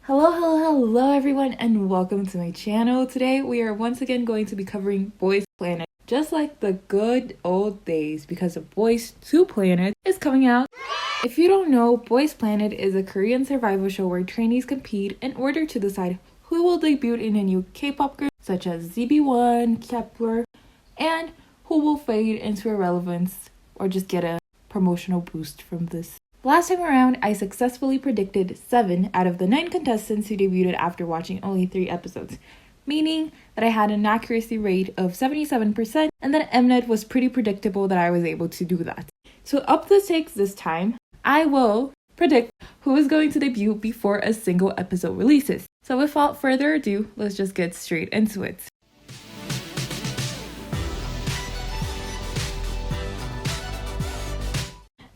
Hello everyone, and welcome to my channel. Today we are once again going to be covering Boys Planet, just like the good old days, because the Boys 2 Planet is coming out. If you don't know, Boys Planet is a Korean survival show where trainees compete in order to decide who will debut in a new K-pop group such as ZB1, Kepler, and who will fade into irrelevance or just get a promotional boost from this. Last time around, I successfully predicted 7 out of the 9 contestants who debuted after watching only 3 episodes, meaning that I had an accuracy rate of 77% and that Mnet was pretty predictable that I was able to do that. So up the stakes this time, I will predict who is going to debut before a single episode releases. So without further ado, let's just get straight into it.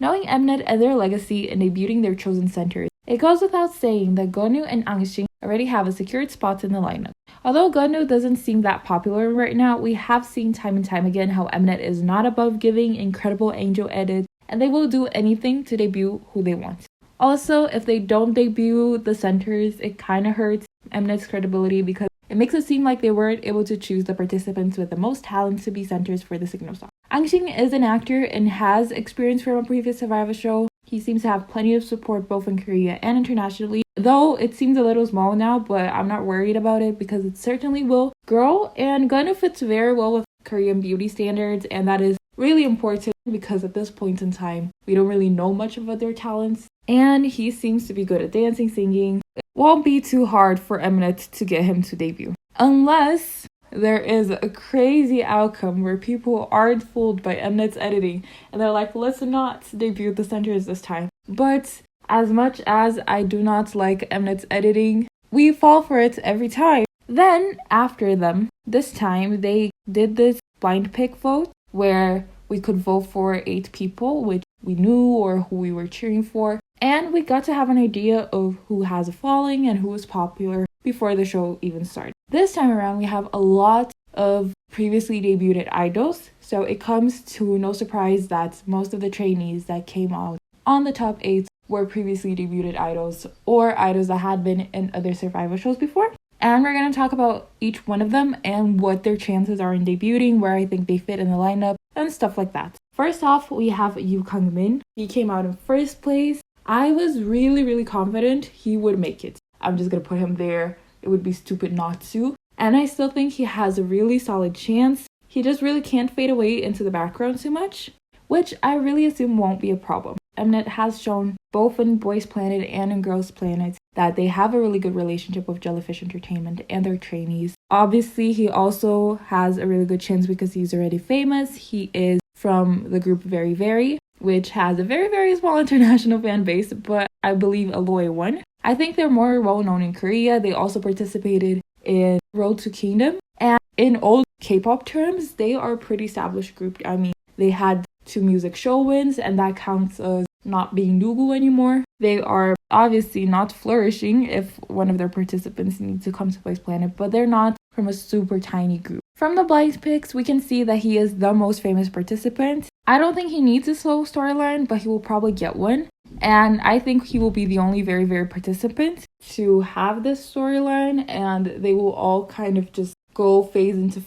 Knowing Mnet and their legacy in debuting their chosen centers, it goes without saying that Gonwoo and Angshin already have a secured spot in the lineup. Although Gonwoo doesn't seem that popular right now, we have seen time and time again how Mnet is not above giving incredible angel edits, and they will do anything to debut who they want. Also, if they don't debut the centers, it kind of hurts Mnet's credibility because it makes it seem like they weren't able to choose the participants with the most talent to be centers for the signal song. Angshin is an actor and has experience from a previous survival show. He seems to have plenty of support both in Korea and internationally, though it seems a little small now, but I'm not worried about it because it certainly will grow, and Gonwoo fits very well with Korean beauty standards, and that is really important because at this point in time, we don't really know much about their talents, and he seems to be good at dancing, singing. It won't be too hard for Mnet to get him to debut, unless there is a crazy outcome where people aren't fooled by Mnet's editing and they're like, let's not debut the centers this time. But as much as I do not like Mnet's editing, we fall for it every time. Then after them, this time they did this blind pick vote where we could vote for 8 people, which we knew or who we were cheering for, and we got to have an idea of who has a following and who is popular before the show even started. This time around, we have a lot of previously debuted idols, so it comes to no surprise that most of the trainees that came out on the top 8 were previously debuted idols or idols that had been in other survival shows before. And we're going to talk about each one of them and what their chances are in debuting, where I think they fit in the lineup, and stuff like that. First off, we have kangmin. He came out in first place. I was really confident he would make it. I'm just going to put him there. It would be stupid not to. And I still think he has a really solid chance. He just really can't fade away into the background too much, which I really assume won't be a problem. Mnet has shown both in Boys Planet and in Girls Planet that they have a really good relationship with Jellyfish Entertainment and their trainees. Obviously, he also has a really good chance because he's already famous. He is from the group Very Very, which has a very small international fan base, but I believe a loyal one. I think they're more well known in Korea. They also participated in Road to Kingdom, and in old K-pop terms, they are a pretty established group. I mean, they had 2 music show wins, and that counts as not being Nugu anymore. They are obviously not flourishing if one of their participants needs to come to Boys Planet, but they're not from a super tiny group. From the blind picks, we can see that he is the most famous participant. I don't think he needs a slow storyline, but he will probably get one. And I think he will be the only very participant to have this storyline, and they will all kind of just go phase into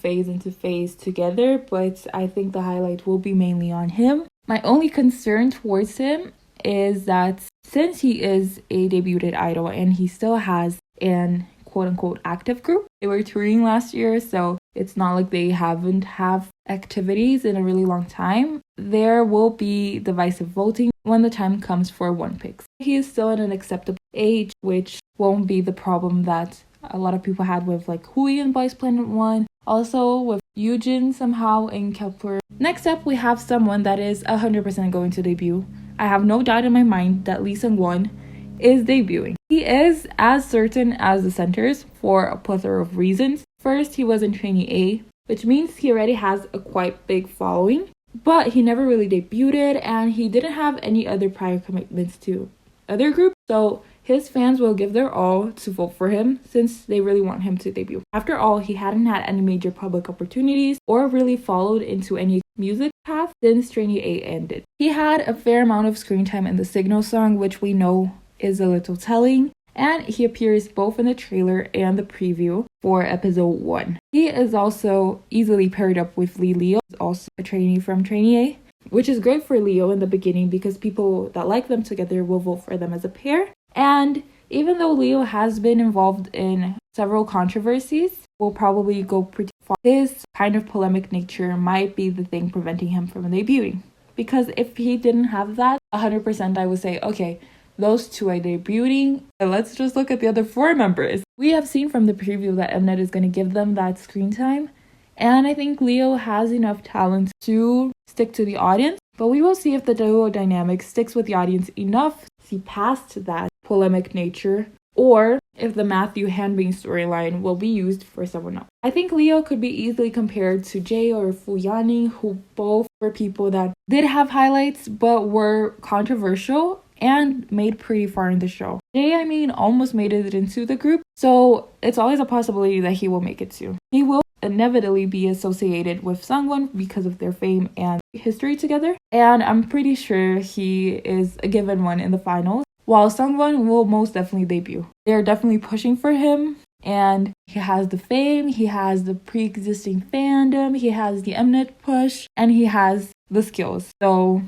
phase together, but I think the highlight will be mainly on him. My only concern towards him is that since he is a debuted idol and he still has an quote-unquote active group, they were touring last year, so it's not like they haven't have activities in a really long time. There will be divisive voting when the time comes for one picks. He is still at an acceptable age, which won't be the problem that a lot of people had with like Hui in Boys Planet 1, also with Yichen somehow in Kepler. Next up, we have someone that is 100% going to debut. I have no doubt in my mind that sangwon is debuting. He is as certain as the centers for a plethora of reasons. First, he was in trainee A, which means he already has a quite big following, but he never really debuted and he didn't have any other prior commitments to other groups, so his fans will give their all to vote for him since they really want him to debut. After all, he hadn't had any major public opportunities or really followed into any music path since trainee A ended. He had a fair amount of screen time in the Signal song, which we know is a little telling, and he appears both in the trailer and the preview for episode 1. He is also easily paired up with Leo, also a trainee from Trainee A, which is great for Leo in the beginning because people that like them together will vote for them as a pair. And even though Leo has been involved in several controversies, will probably go pretty far. His kind of polemic nature might be the thing preventing him from debuting. Because if he didn't have that, 100% I would say, okay, those two are debuting. Let's just look at the other 4 members. We have seen from the preview that Mnet is going to give them that screen time. And I think Leo has enough talent to stick to the audience. But we will see if the duo dynamic sticks with the audience enough to see past that polemic nature, or if the Matthew Hanbin storyline will be used for someone else. I think Leo could be easily compared to Jae or Fu Yanning, who both were people that did have highlights but were controversial and made pretty far in the show. Jae, almost made it into the group, so it's always a possibility that he will make it too. He will inevitably be associated with Sangwon because of their fame and history together, and I'm pretty sure he is a given one in the finals, while Sangwon will most definitely debut. They're definitely pushing for him, and he has the fame, he has the pre-existing fandom, he has the Mnet push, and he has the skills. So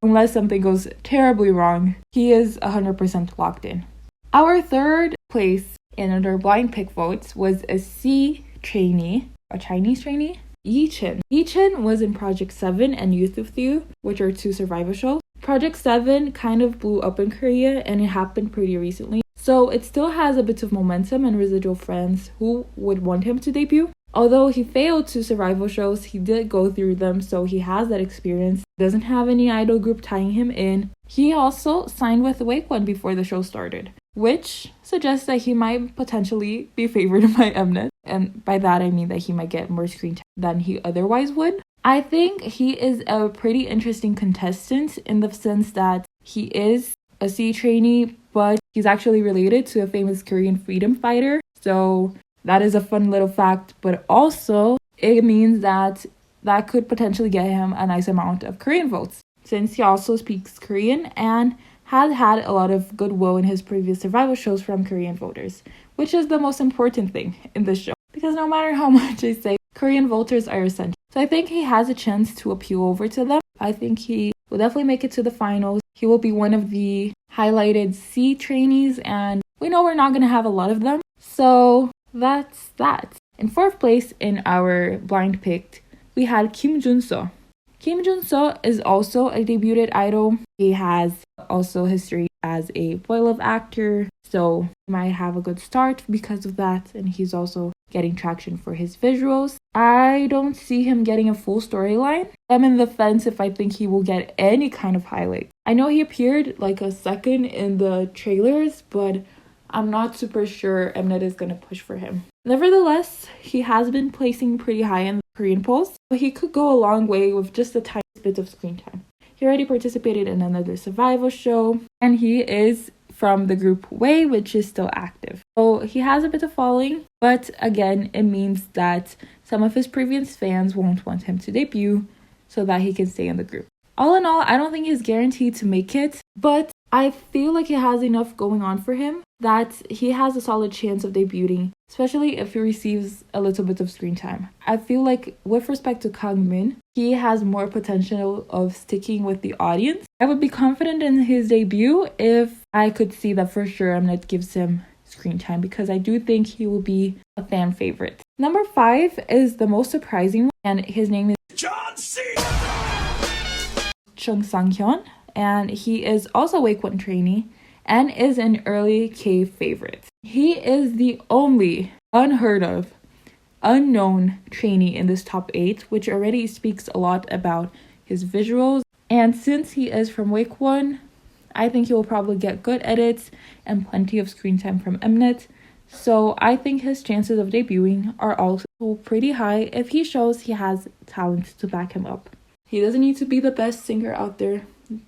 unless something goes terribly wrong, he is 100% locked in. Our third place in our blind pick votes was a c-trainee, a Chinese trainee, Yichen. Yichen was in Project 7 and Youth with You, which are 2 survival shows. Project 7 kind of blew up in Korea and it happened pretty recently. So it still has a bit of momentum and residual friends who would want him to debut. Although he failed 2 survival shows, he did go through them, so he has that experience. Doesn't have any idol group tying him in. He also signed with Wakeone before the show started, which suggests that he might potentially be favored by Mnet. And by that I mean that he might get more screen time than he otherwise would. I think he is a pretty interesting contestant in the sense that he is a C trainee, but he's actually related to a famous Korean freedom fighter. So that is a fun little fact, but also it means that could potentially get him a nice amount of Korean votes, since he also speaks Korean and has had a lot of goodwill in his previous survival shows from Korean voters, which is the most important thing in this show, because no matter how much I say, Korean voters are essential. So I think he has a chance to appeal over to them. I think he will definitely make it to the finals. He will be one of the highlighted C trainees, and we know we're not going to have a lot of them. So that's that. In 4th place in our blind pick, we had Kim Junseo. Kim Junseo is also a debuted idol. He has also history as a boy love actor, so he might have a good start because of that, and he's also getting traction for his visuals. I don't see him getting a full storyline. I'm in the fence if I think he will get any kind of highlight. I know he appeared like a second in the trailers, but I'm not super sure Mnet is going to push for him. Nevertheless, he has been placing pretty high in the Korean polls, but he could go a long way with just a tiny bit of screen time. He already participated in another survival show, and he is from the group Way, which is still active. So he has a bit of following, but again, it means that some of his previous fans won't want him to debut so that he can stay in the group. All in all, I don't think he's guaranteed to make it, but I feel like he has enough going on for him that he has a solid chance of debuting, especially if he receives a little bit of screen time. I feel like with respect to Kangmin, he has more potential of sticking with the audience. I would be confident in his debut if I could see that for sure Mnet gives him screen time, because I do think he will be a fan favorite. Number 5 is the most surprising one, and his name is junseo Sanghyeon, and he is also a Wakeone trainee and is an early K favorite. He is the only unheard of, unknown trainee in this top 8, which already speaks a lot about his visuals. And since he is from Wakeone, I think he will probably get good edits and plenty of screen time from Mnet. So I think his chances of debuting are also pretty high if he shows he has talent to back him up. He doesn't need to be the best singer out there.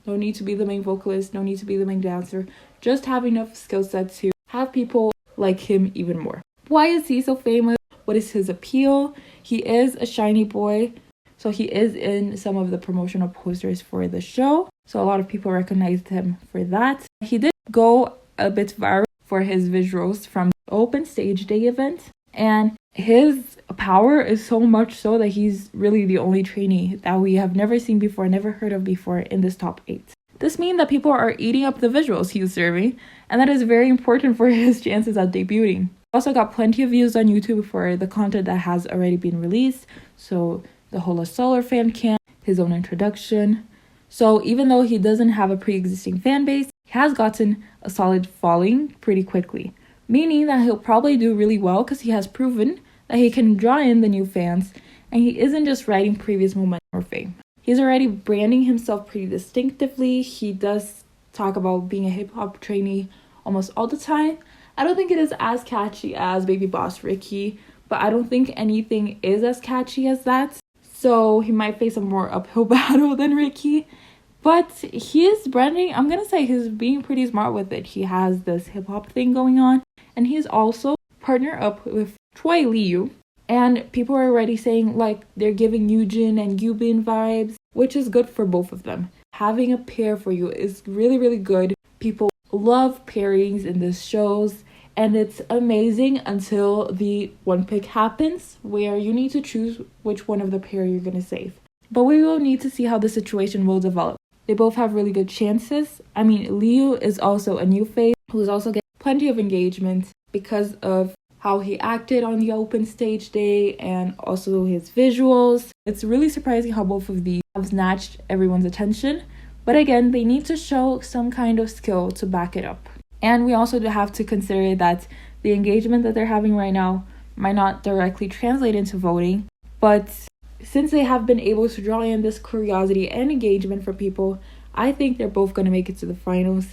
No need to be the main vocalist. No need to be the main dancer. Just have enough skill set to have people like him even more. Why is he so famous? What is his appeal? He is a shiny boy, so he is in some of the promotional posters for the show. So a lot of people recognized him for that. He did go a bit viral for his visuals from the open stage day event. And his power is so much so that he's really the only trainee that we have never seen before, never heard of before in this top 8. This means that people are eating up the visuals he's serving, and that is very important for his chances at debuting. Also got plenty of views on YouTube for the content that has already been released. So the Hola Solar fan cam, his own introduction. So even though he doesn't have a pre-existing fan base, he has gotten a solid following pretty quickly. Meaning that he'll probably do really well because he has proven that he can draw in the new fans and he isn't just riding previous momentum or fame. He's already branding himself pretty distinctively. He does talk about being a hip-hop trainee almost all the time. I don't think it is as catchy as Baby Boss Ricky, but I don't think anything is as catchy as that. So he might face a more uphill battle than Ricky. But he is branding, I'm going to say he's being pretty smart with it. He has this hip-hop thing going on. And he's also partnered up with Choi Liu. And people are already saying like they're giving Yichen and Yoonmin vibes, which is good for both of them. Having a pair for you is really, really good. People love pairings in these shows. And it's amazing until the one pick happens where you need to choose which one of the pair you're going to save. But we will need to see how the situation will develop. They both have really good chances. I mean, Liu is also a new face who's also getting plenty of engagement because of how he acted on the open stage day and also his visuals. It's really surprising how both of these have snatched everyone's attention. But again, they need to show some kind of skill to back it up. And we also have to consider that the engagement that they're having right now might not directly translate into voting. But since they have been able to draw in this curiosity and engagement from people, I think they're both going to make it to the finals,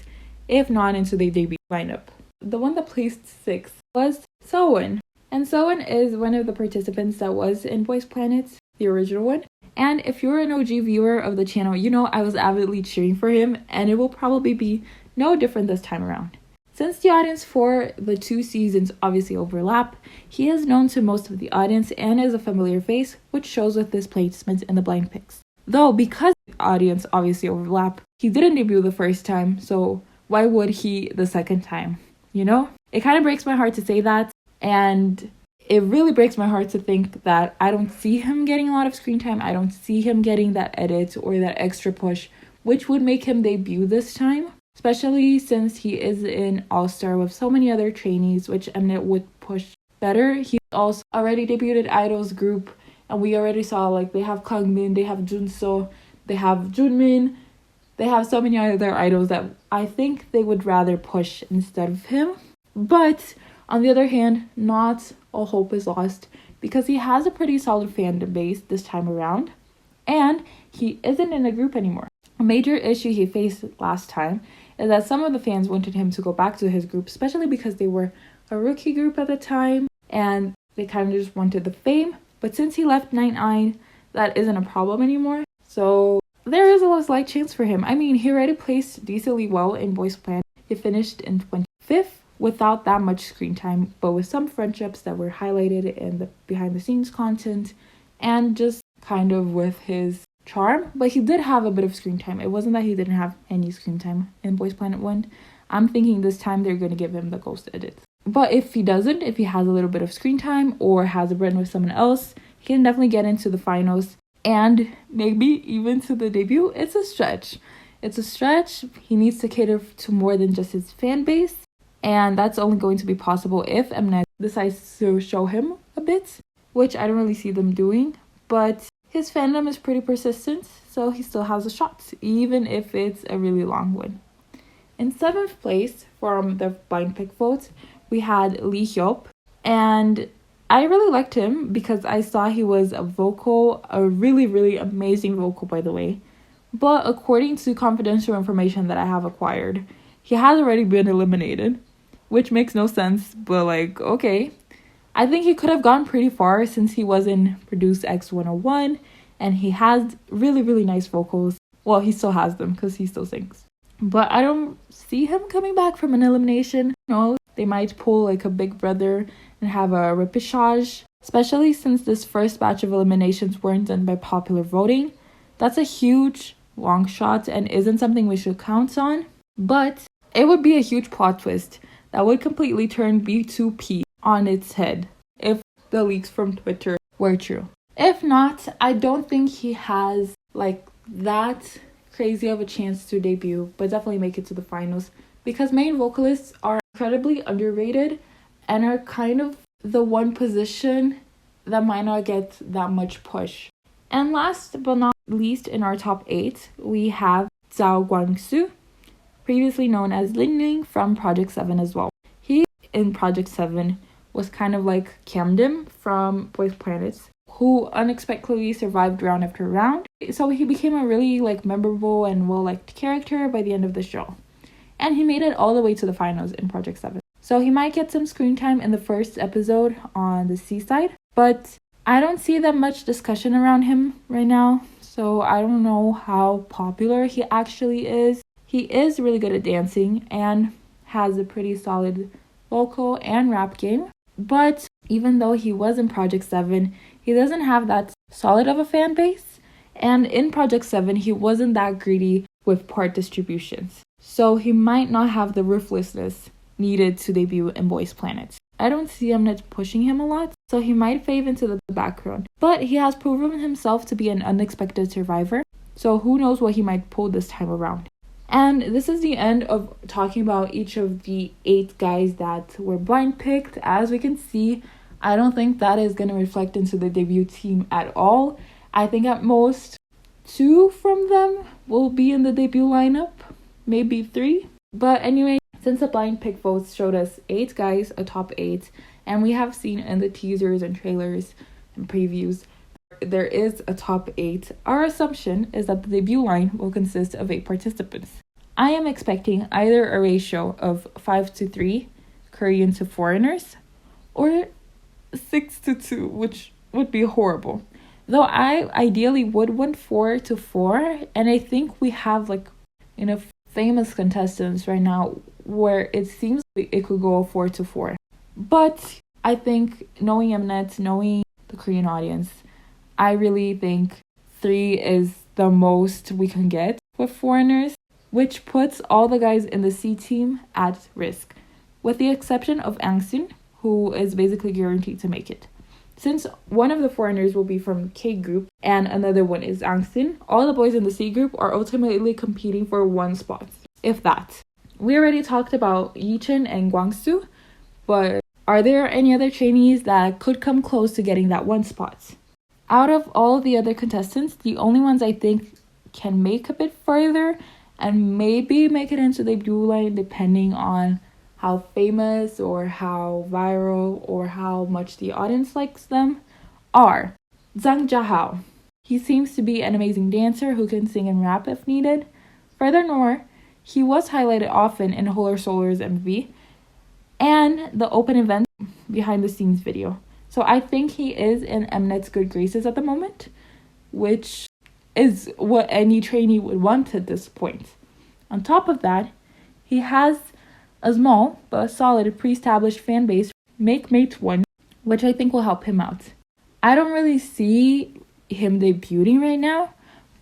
if not into their debut lineup. The one that placed 6th was Seowon. And Seowon is one of the participants that was in Boys Planet, the original one. And if you're an OG viewer of the channel, you know I was avidly cheering for him, and it will probably be no different this time around. Since the audience for the 2 seasons obviously overlap, he is known to most of the audience and is a familiar face, which shows with his placement in the blind picks. Though, because the audience obviously overlap, he didn't debut the first time, so why would he the second time? You know? It kind of breaks my heart to say that, and it really breaks my heart to think that I don't see him getting a lot of screen time. I don't see him getting that edit or that extra push, which would make him debut this time. Especially since he is in All-Star with so many other trainees, which Mnet would push better. He also already debuted Idol's group, and we already saw like they have Kangmin, they have Junseo, they have Yoonmin, they have so many other idols that I think they would rather push instead of him. But on the other hand, not all hope is lost because he has a pretty solid fan base this time around, and he isn't in a group anymore. A major issue he faced last time is that some of the fans wanted him to go back to his group, especially because they were a rookie group at the time and they kind of just wanted the fame. But since he left 9-9, that isn't a problem anymore. So there is a slight chance for him. I mean, he already placed decently well in Boys Planet. He finished in 25th without that much screen time, but with some friendships that were highlighted in the behind the scenes content and just kind of with his charm. But he did have a bit of screen time. It wasn't that he didn't have any screen time in Boys Planet 1. I'm thinking this time they're going to give him the ghost edit. But if he doesn't, if he has a little bit of screen time or has a brand with someone else, he can definitely get into the finals and maybe even to the debut. It's a stretch. It's a stretch. He needs to cater to more than just his fan base, and that's only going to be possible if Mnet decides to show him a bit, which I don't really see them doing. But his fandom is pretty persistent, so he still has a shot, even if it's a really long one. In 7th place from the blind pick vote, we had hyeop, and I really liked him because I saw he was a really, really amazing vocal, by the way. But according to confidential information that I have acquired, he has already been eliminated, which makes no sense, but like, okay. I think he could have gone pretty far since he was in Produce X101 and he has really, really nice vocals. Well, he still has them because he still sings. But I don't see him coming back from an elimination. No, they might pull like a Big Brother and have a repechage, especially since this first batch of eliminations weren't done by popular voting. That's a huge long shot and isn't something we should count on. But it would be a huge plot twist that would completely turn B2P on its head if the leaks from Twitter were true. If not, I don't think he has like that crazy of a chance to debut, but definitely make it to the finals, because main vocalists are incredibly underrated and are kind of the one position that might not get that much push. And last but not least, in our top 8, we have guangxu, previously known as Lin from Project 7 as well. He, in Project 7, was kind of like Camden from Boys Planet, who unexpectedly survived round after round. So he became a really like memorable and well-liked character by the end of the show. And he made it all the way to the finals in Project 7. So he might get some screen time in the first episode on the C side, but I don't see that much discussion around him right now. So I don't know how popular he actually is. He is really good at dancing and has a pretty solid vocal and rap game. But even though he was in Project 7, he doesn't have that solid of a fan base. And in Project 7, he wasn't that greedy with part distributions. So he might not have the ruthlessness needed to debut in Boys Planet. I don't see Mnet pushing him a lot, so he might fade into the background. But he has proven himself to be an unexpected survivor, so who knows what he might pull this time around. And this is the end of talking about each of the 8 guys that were blind picked. As we can see, I don't think that is going to reflect into the debut team at all. I think at most 2 from them will be in the debut lineup, maybe 3. But anyway, since the blind pick votes showed us 8 guys, a top 8, and we have seen in the teasers and trailers and previews, there is a top 8. Our assumption is that the debut line will consist of 8 participants. I am expecting either a ratio of 5-3 Korean to foreigners, or 6-2, which would be horrible. Though I ideally would want 4-4, and I think we have like famous contestants right now where it seems like it could go 4-4. But I think knowing Mnet, knowing the Korean audience, I really think 3 is the most we can get with foreigners, which puts all the guys in the C team at risk, with the exception of Angsin, who is basically guaranteed to make it. Since one of the foreigners will be from K group and another one is Angsin, all the boys in the C group are ultimately competing for 1 spot, if that. We already talked about Yichen and Guangxu, but are there any other trainees that could come close to getting that 1 spot? Out of all the other contestants, the only ones I think can make a bit further and maybe make it into the debut line depending on how famous or how viral or how much the audience likes them are Zhang Jiahao. He seems to be an amazing dancer who can sing and rap if needed. Furthermore, he was highlighted often in Holer Solar's MV and the open event behind the scenes video. So I think he is in Mnet's good graces at the moment, which is what any trainee would want at this point. On top of that, he has a small but solid pre-established fan base, Make Mate 1, which I think will help him out. I don't really see him debuting right now,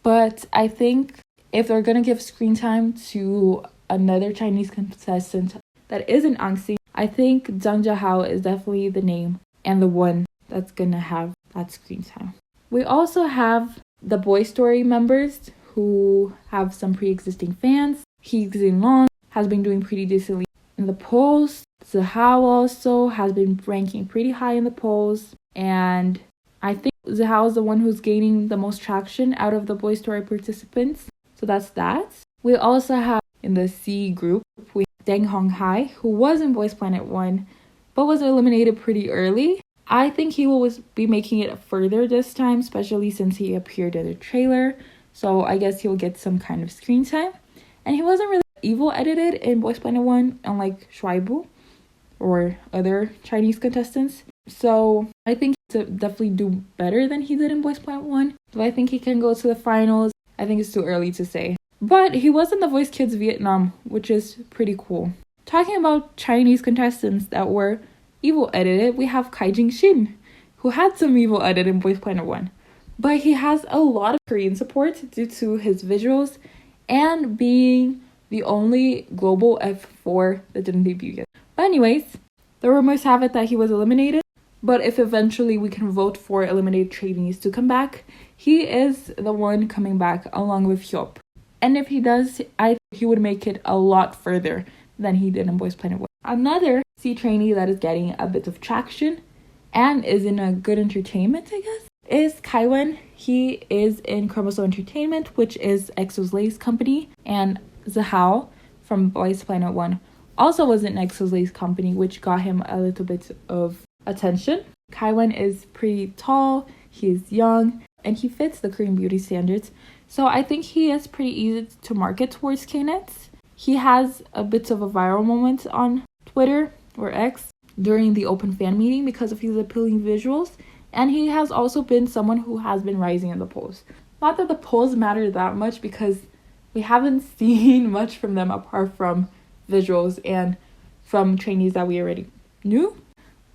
but I think if they're going to give screen time to another Chinese contestant that isn't Angxi, I think Zhang Jiahao is definitely the name and the one that's going to have that screen time. We also have the Boy Story members who have some pre-existing fans. He Xinlong has been doing pretty decently in the polls. Zihao also has been ranking pretty high in the polls. And I think Zihao is the one who's gaining the most traction out of the Boy Story participants. So that's that. We also have in the C group, we have Deng Honghai, who was in Boys Planet 1, but was eliminated pretty early. I think he will be making it further this time, especially since he appeared in the trailer. So I guess he'll get some kind of screen time. And he wasn't really evil edited in Boys Planet 1, unlike Shuaibu or other Chinese contestants. So I think to definitely do better than he did in Boys Planet 1. Do I think he can go to the finals? I think it's too early to say. But he was in The Voice Kids Vietnam, which is pretty cool. Talking about Chinese contestants that were evil edited, we have Kai Jing-shin, who had some evil edit in Boys Planet 1. But he has a lot of Korean support due to his visuals and being the only global F4 that didn't debut yet. But anyways, the rumors have it that he was eliminated. But if eventually we can vote for eliminated trainees to come back, he is the one coming back along with Hyeop. And if he does, I think he would make it a lot further than he did in Boys Planet 1. Another C-trainee that is getting a bit of traction and is in a good entertainment, I guess, is Kangmin. He is in Chromosome Entertainment, which is EXO's latest company, and Zahao from Boys Planet 1 also was in EXO's latest company, which got him a little bit of attention. Kangmin is pretty tall, he is young, and he fits the Korean beauty standards, so I think he is pretty easy to market towards K-nets. He has a bit of a viral moment on Twitter or X during the open fan meeting because of his appealing visuals, and he has also been someone who has been rising in the polls. Not that the polls matter that much because we haven't seen much from them apart from visuals and from trainees that we already knew,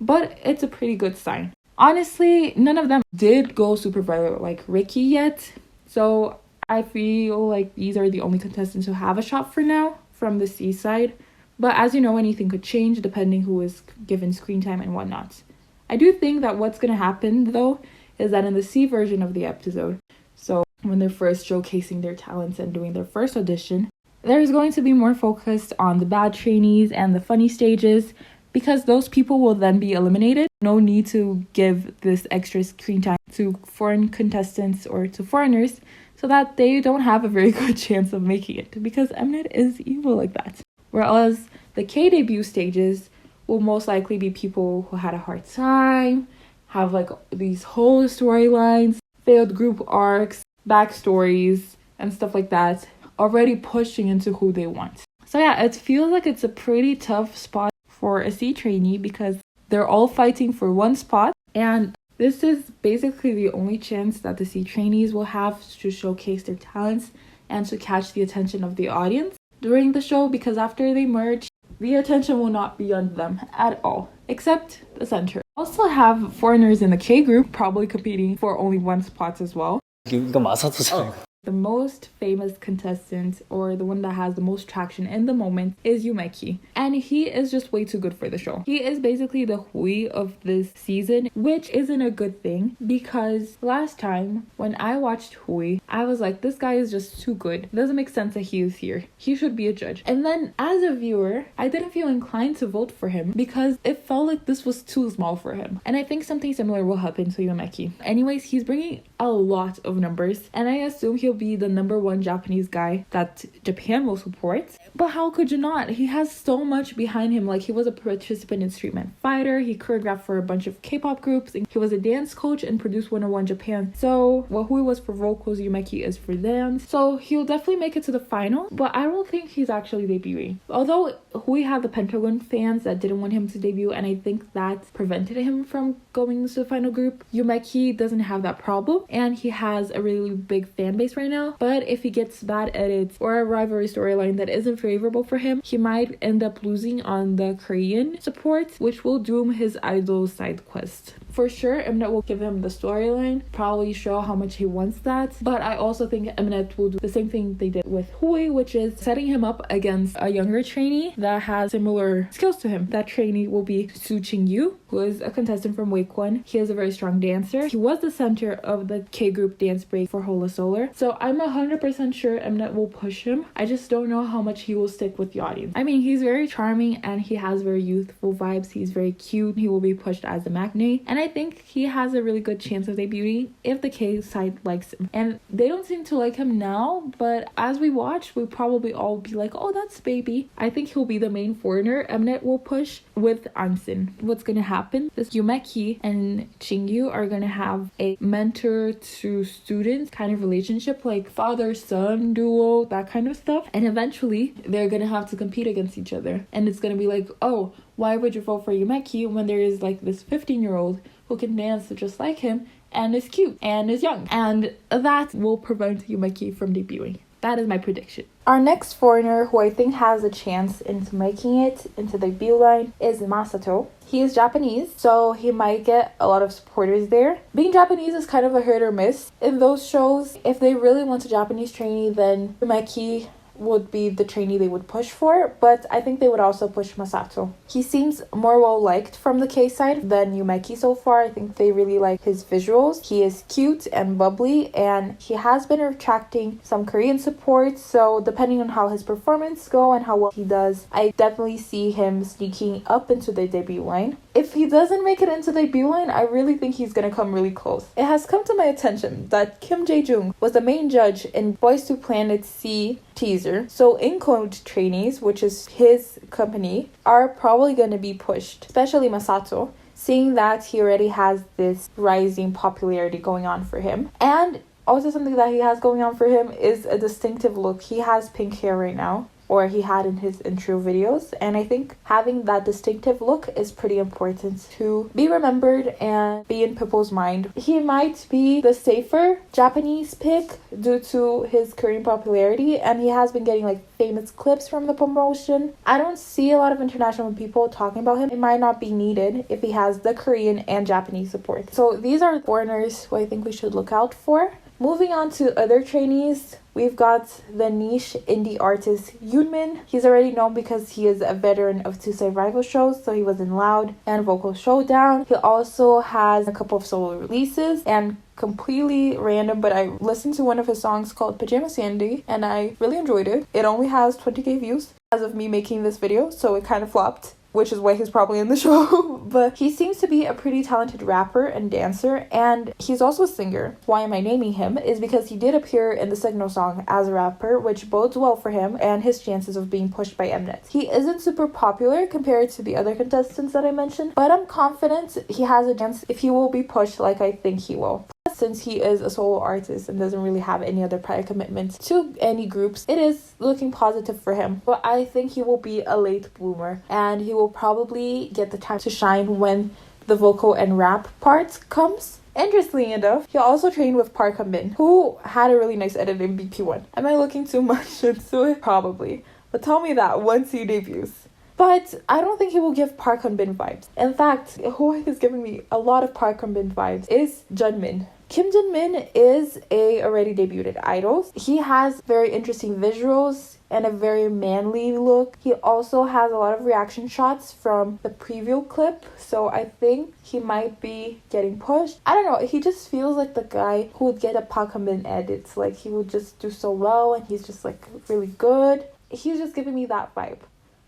but it's a pretty good sign. Honestly, none of them did go super viral like Ricky yet, so I feel like these are the only contestants who have a shot for now from the C side. But as you know, anything could change depending who is given screen time and whatnot. I do think that what's going to happen though is that in the C version of the episode, so when they're first showcasing their talents and doing their first audition, there's going to be more focused on the bad trainees and the funny stages, because those people will then be eliminated. No need to give this extra screen time to foreign contestants or to foreigners so that they don't have a very good chance of making it, because Mnet is evil like that. Whereas the K debut stages will most likely be people who had a hard time, have like these whole storylines, failed group arcs, backstories, and stuff like that, already pushing into who they want. So yeah, it feels like it's a pretty tough spot for a C trainee because they're all fighting for one spot, and this is basically the only chance that the C trainees will have to showcase their talents and to catch the attention of the audience during the show, because after they merge, the attention will not be on them at all, except the center. Also have foreigners in the K group probably competing for only one spot as well. 이거 마사토잖아요. The most famous contestant, or the one that has the most traction in the moment, is Yumeki. And he is just way too good for the show. He is basically the Hui of this season, which isn't a good thing, because last time when I watched Hui, I was like, this guy is just too good. It doesn't make sense that he is here. He should be a judge. And then as a viewer, I didn't feel inclined to vote for him because it felt like this was too small for him. And I think something similar will happen to Yumeki. Anyways, he's bringing a lot of numbers, and I assume he'll be the number one Japanese guy that Japan will support. But how could you not? He has so much behind him. Like, he was a participant in Street Man Fighter, he choreographed for a bunch of K-pop groups, and he was a dance coach and produced 101 Japan. So what Hui was for vocals, Yumeki is for dance. So he'll definitely make it to the final, but I don't think he's actually debuting. Although Hui had the Pentagon fans that didn't want him to debut, and I think that prevented him from going to the final group, Yumeki doesn't have that problem, and he has a really big fan base right now. But if he gets bad edits or a rivalry storyline that isn't favorable for him, he might end up losing on the Korean support, which will doom his idol side quest. For sure, Mnet will give him the storyline, probably show how much he wants that, but I also think Mnet will do the same thing they did with Hui, which is setting him up against a younger trainee that has similar skills to him. That trainee will be Chingyu, who is a contestant from Wakewon. He is a very strong dancer. He was the center of the K-group dance break for Hola Solar, so I'm 100% sure Mnet will push him. I just don't know how much he will stick with the audience. I mean, he's very charming and he has very youthful vibes. He's very cute. He will be pushed as a matinee, and I think he has a really good chance of debuting if the K side likes him. And they don't seem to like him now, but as we watch, we'll probably all be like, oh, that's baby. I think he'll be the main foreigner Mnet will push with Ansin. What's gonna happen is Yumeki and Chingyu are gonna have a mentor to student kind of relationship, like father-son duo, that kind of stuff. And eventually they're gonna have to compete against each other. And it's gonna be like, oh, why would you vote for Yumeki when there is like this 15-year-old who can dance just like him and is cute and is young? And that will prevent Yumeki from debuting. That is my prediction. Our next foreigner who I think has a chance into making it into the debut line is Masato. He is Japanese, so he might get a lot of supporters there. Being Japanese is kind of a hit or miss in those shows. If they really want a Japanese trainee, then Yumeki would be the trainee they would push for, but I think they would also push Masato. He seems more well liked from the K side than Yumeki so far. I think they really like his visuals. He is cute and bubbly, and he has been attracting some Korean support, so depending on how his performance go and how well he does, I definitely see him sneaking up into the debut line. If he doesn't make it into the debut line, I really think he's gonna come really close. It has come to my attention that Kim Jae-jung was the main judge in Boys to Planet C teaser, so c-trainees, which is his company, are probably gonna be pushed, especially Masato, seeing that he already has this rising popularity going on for him. And also something that he has going on for him is a distinctive look. He has pink hair right now, or he had in his intro videos, and I think having that distinctive look is pretty important to be remembered and be in people's mind. He might be the safer Japanese pick due to his Korean popularity, and he has been getting like famous clips from the promotion. I don't see a lot of international people talking about him. It might not be needed if he has the Korean and Japanese support. So these are foreigners who I think we should look out for. Moving on to other trainees, we've got the niche indie artist Yoonmin. He's already known because he is a veteran of two survival shows, so he was in Loud and Vocal Showdown. He also has a couple of solo releases, and completely random, but I listened to one of his songs called Pajama Sandy and I really enjoyed it. It only has 20k views as of me making this video, so it kind of flopped, which is why he's probably in the show. But he seems to be a pretty talented rapper and dancer, and he's also a singer. Why am I naming him? Is because he did appear in the Signal song as a rapper, which bodes well for him and his chances of being pushed by Mnet. He isn't super popular compared to the other contestants that I mentioned, but I'm confident he has a chance if he will be pushed like I think he will. Since he is a solo artist and doesn't really have any other prior commitments to any groups, it is looking positive for him. But I think he will be a late bloomer, and he will probably get the time to shine when the vocal and rap part comes. Interestingly enough, he also trained with Park Min, who had a really nice edit in BP1. Am I looking too much into it? Probably. But tell me that once he debuts. But I don't think he will give Park Bin vibes. In fact, who is giving me a lot of Park Bin vibes is Junmin. Kim Junmin is a already debuted idol. He has very interesting visuals and a very manly look. He also has a lot of reaction shots from the preview clip, so I think he might be getting pushed. I don't know, he just feels like the guy who would get a Park Bin edit. Like, he would just do so well and he's just like really good. He's just giving me that vibe.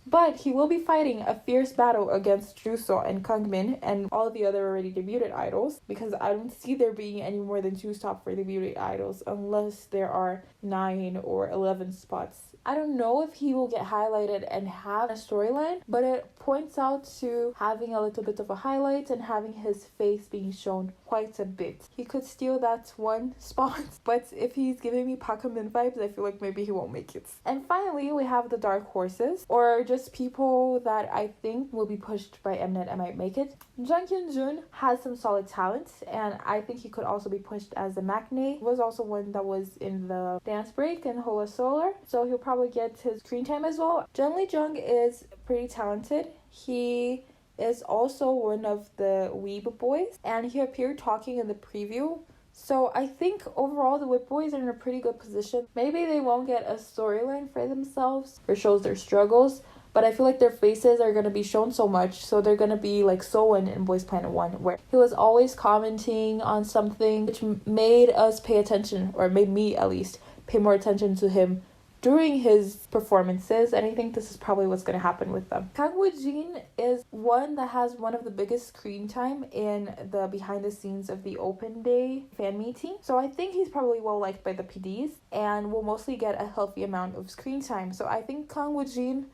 But he will be fighting a fierce battle against junseo and kangmin and all of the other already debuted idols, because I don't see there being any more than 2 spots for debuted idols unless there are 9 or 11 spots. I don't know if he will get highlighted and have a storyline, but it points out to having a little bit of a highlight and having his face being shown quite a bit. He could steal that 1 spot, but if he's giving me Park Min vibes, I feel like maybe he won't make it. And finally, we have the dark horses, or just people that I think will be pushed by Mnet and might make it. Jung Hyun-jun has some solid talent, and I think he could also be pushed as a maknae. He was also one that was in the dance break and Hola Solar, so he'll probably get his screen time as well. Jung Lee-jung is pretty talented. He is also one of the Weeb boys, and he appeared talking in the preview. So I think overall the Weeb boys are in a pretty good position. Maybe they won't get a storyline for themselves or shows their struggles, but I feel like their faces are going to be shown so much, so they're going to be like Seowon in Boys Planet 1, where he was always commenting on something, which made us pay attention, or made me at least pay more attention to him during his performances, and I think this is probably what's going to happen with them. Kang Woo-jin is one that has one of the biggest screen time in the behind the scenes of the open day fan meeting, so I think he's probably well liked by the PDs and will mostly get a healthy amount of screen time. So I think Kang Woo-jin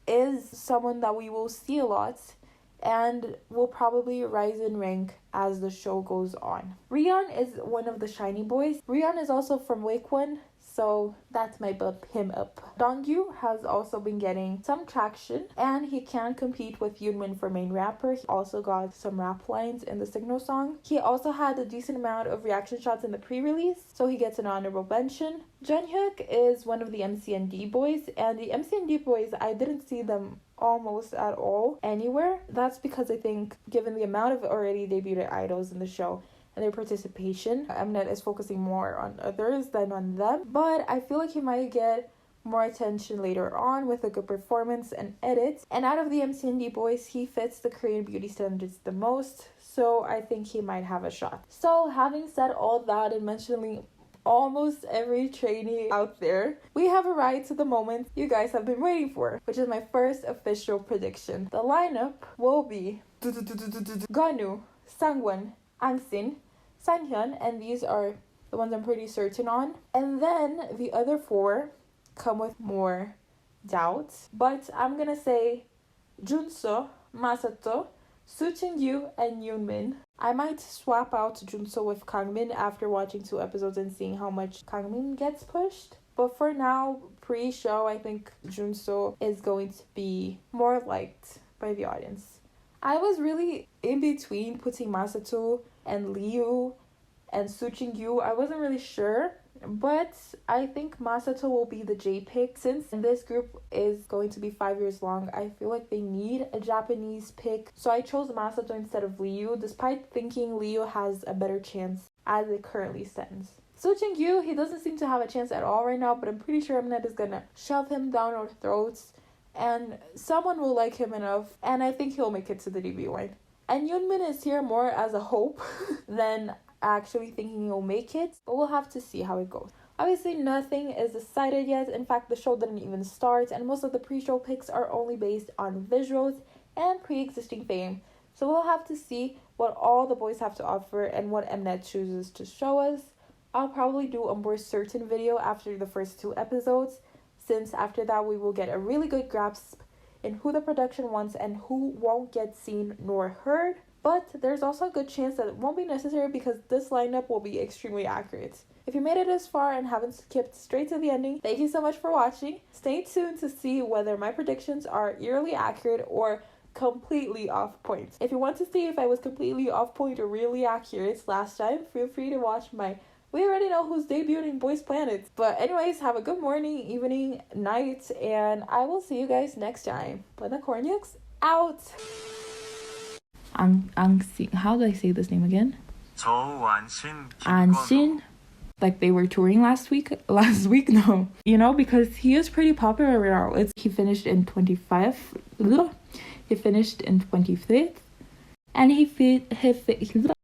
is someone that we will see a lot and will probably rise in rank as the show goes on. Rion is one of the shiny boys. Rion is also from Wakwon, so that might bump him up. Dongyu has also been getting some traction, and he can compete with Yoonmin for main rapper. He also got some rap lines in the Signal song. He also had a decent amount of reaction shots in the pre-release, so he gets an honorable mention. Junhyuk is one of the MCND boys, and the MCND boys, I didn't see them almost at all anywhere. That's because I think, given the amount of already debuted idols in the show and their participation, Mnet is focusing more on others than on them. But I feel like he might get more attention later on with a good performance and edits. And out of the MC&D boys, he fits the Korean beauty standards the most, so I think he might have a shot. So having said all that and mentioning almost every trainee out there, we have arrived to the moment you guys have been waiting for, which is my first official prediction. The lineup will be Gonu, Sangwon, Angsin, Sanghyeon, and these are the ones I'm pretty certain on. And then the other 4 come with more doubts, but I'm gonna say Junseo, Masato, Chingyu, and Yoonmin. I might swap out Junseo with Kangmin after watching 2 episodes and seeing how much Kangmin gets pushed. But for now, pre-show, I think Junseo is going to be more liked by the audience. I was really in between putting Masato and Liu and Chingyu. I wasn't really sure, but I think Masato will be the J pick. Since this group is going to be 5 years long, I feel like they need a Japanese pick. So I chose Masato instead of Liu, despite thinking Liu has a better chance as it currently stands. Chingyu, he doesn't seem to have a chance at all right now, but I'm pretty sure Mnet is gonna shove him down our throats and someone will like him enough, and I think he'll make it to the debut line. And Yoonmin is here more as a hope than actually thinking he'll make it, but we'll have to see how it goes. Obviously, nothing is decided yet. In fact, the show didn't even start, and most of the pre-show picks are only based on visuals and pre-existing fame. So we'll have to see what all the boys have to offer and what Mnet chooses to show us. I'll probably do a more certain video after the first 2 episodes, since after that we will get a really good grasp in who the production wants and who won't get seen nor heard. But there's also a good chance that it won't be necessary because this lineup will be extremely accurate. If you made it this far and haven't skipped straight to the ending, thank you so much for watching. Stay tuned to see whether my predictions are eerily accurate or completely off point. If you want to see if I was completely off point or really accurate last time, feel free to watch my We Already Know Who's Debuting Boys Planet. But anyways, have a good morning, evening, night, and I will see you guys next time. Blenda Cornyux out! How do I say this name again? Anshin. Like they were touring last week? No. You know, because he is pretty popular right now. He finished in 25th. He finished in 25th. And he